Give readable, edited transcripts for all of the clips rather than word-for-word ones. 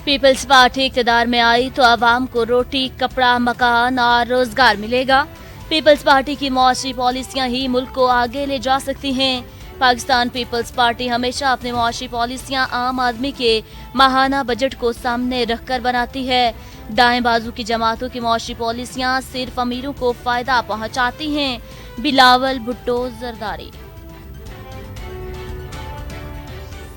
Peoples party اقتدار میں آئی تو عوام کو روٹی، کپڑا، مکان اور روزگار ملے گا۔ پیپلز پارٹی کی معاشی پالیسیاں ہی ملک کو آگے لے جا سکتی ہیں۔ پاکستان پیپلز پارٹی ہمیشہ اپنی معاشی پالیسیاں عام آدمی کے ماہانہ بجٹ کو سامنے رکھ کر بناتی ہے۔ دائیں بازو کی جماعتوں کی معاشی پالیسیاں صرف امیروں کو فائدہ پہنچاتی ہیں۔ Bilawal Bhutto, Zardari.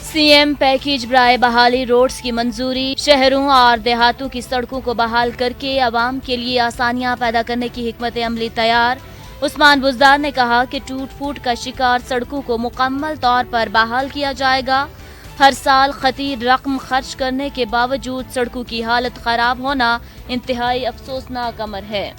C M package برائے بحالی روڈز کی منظوری۔ شہروں اور دیہاتوں کی سڑکوں کو بحال کر کے عوام کے لیے آسانیاں پیدا کرنے کی حکمت عملی تیار۔ عثمان بزدار نے کہا کہ ٹوٹ پھوٹ کا شکار سڑکوں کو مکمل طور پر بحال کیا جائے گا۔ ہر سال خطیر رقم خرچ کرنے کے باوجود سڑکوں کی حالت خراب ہونا انتہائی افسوسناک امر ہے۔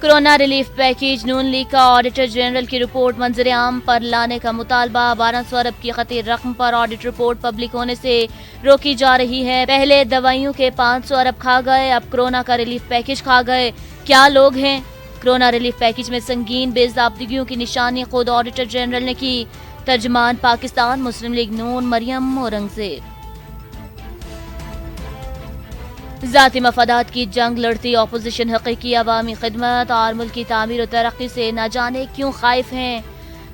کرونا ریلیف پیکیج نون لیگ کا آڈیٹر جنرل کی رپورٹ منظر عام پر لانے کا مطالبہ۔ 1200 ارب کی خطیر رقم پر آڈٹ رپورٹ پبلک ہونے سے روکی جا رہی ہے۔ پہلے دوائیوں کے 500 ارب کھا گئے، اب کرونا کا ریلیف پیکیج کھا گئے، کیا لوگ ہیں؟ کرونا ریلیف پیکیج میں سنگین بے ضابطگیوں کی نشانی خود آڈیٹر جنرل نے کی۔ ترجمان پاکستان مسلم لیگ نون مریم اورنگزیب۔ ذاتی مفادات کی جنگ لڑتی اپوزیشن حقیقی عوامی خدمت اور ملکی تعمیر و ترقی سے نہ جانے کیوں خائف ہیں۔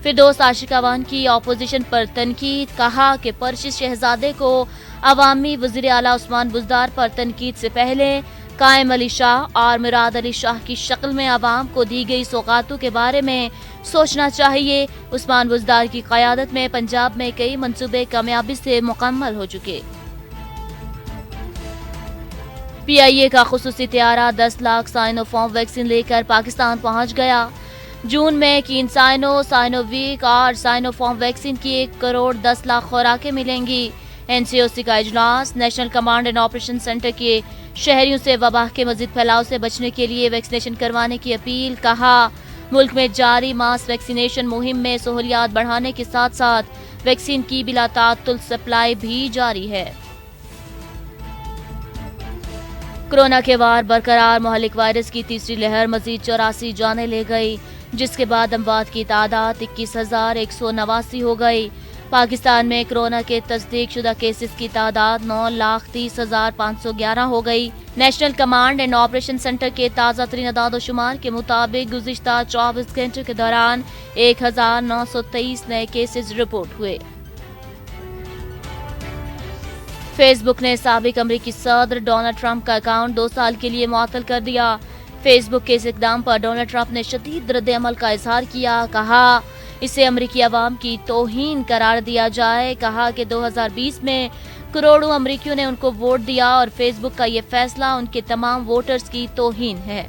فردوس عاشق اعوان کی اپوزیشن پر تنقید، کہا کہ پرشید شہزادے کو عوامی وزیر اعلیٰ عثمان بزدار پر تنقید سے پہلے قائم علی شاہ اور مراد علی شاہ کی شکل میں عوام کو دی گئی سوغاتوں کے بارے میں سوچنا چاہیے۔ عثمان بزدار کی قیادت میں پنجاب میں کئی منصوبے کامیابی سے مکمل ہو چکے۔ پی آئی اے کا خصوصی طیارہ 10 لاکھ سائنو فارم ویکسین لے کر پاکستان پہنچ گیا۔ جون میں کین سائنو ویک اور سائنو فارم ویکسین کی 1 کروڑ 10 لاکھ خوراکیں ملیں گی۔ این سی او سی کا اجلاس۔ National command and operation centre کے شہریوں سے وبا کے مزید پھیلاؤ سے بچنے کے لیے ویکسینیشن کروانے کی اپیل، کہا ملک میں جاری ماس ویکسینیشن مہم میں سہولیات بڑھانے کے ساتھ ساتھ ویکسین کی بلا تعطل سپلائی بھی جاری ہے۔ کورونا کے وار برقرار، مہلک وائرس کی تیسری لہر مزید 84 جانیں لے گئی، جس کے بعد اموات کی تعداد 21,189 ہو گئی۔ پاکستان میں کورونا کے تصدیق شدہ کیسز کی تعداد 9,30,511 ہو گئی۔ National command and operation centre کے تازہ ترین اعداد و شمار کے مطابق گزشتہ 24 گھنٹے کے دوران 1,923 نئے کیسز رپورٹ ہوئے۔ فیس بک نے سابق امریکی صدر ڈونلڈ ٹرمپ کا اکاؤنٹ 2 سال کے لیے معطل کر دیا۔ فیس بک کے اس اقدام پر ڈونلڈ ٹرمپ نے شدید رد عمل کا اظہار کیا، کہا اسے امریکی عوام کی توہین قرار دیا جائے۔ کہا کہ 2020 میں کروڑوں امریکیوں نے ان کو ووٹ دیا اور فیس بک کا یہ فیصلہ ان کے تمام ووٹرز کی توہین ہے۔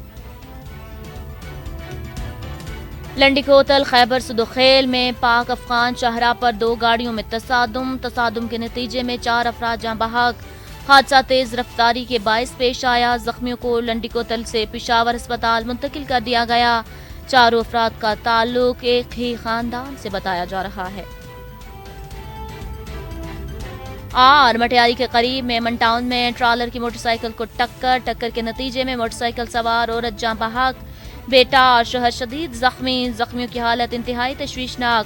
لنڈی کوتل خیبر سدوخیل میں پاک افغان شاہراہ پر 2 گاڑیوں میں تصادم کے نتیجے میں 4 افراد جاں بحق۔ حادثہ تیز رفتاری کے باعث پیش آیا۔ زخمیوں کو لنڈی کوتل سے پشاور ہسپتال منتقل کر دیا گیا۔ چاروں افراد کا تعلق ایک ہی خاندان سے بتایا جا رہا ہے۔ اور مٹیاری کے قریب میمن ٹاؤن میں ٹرالر کی موٹر سائیکل کو ٹکر کے نتیجے میں موٹر سائیکل سوار عورت جاں بحق، بیٹا اور شوہر شدید زخمی۔ زخمیوں کی حالت انتہائی تشویشناک۔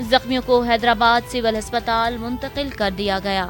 زخمیوں کو حیدرآباد سول ہسپتال منتقل کر دیا گیا۔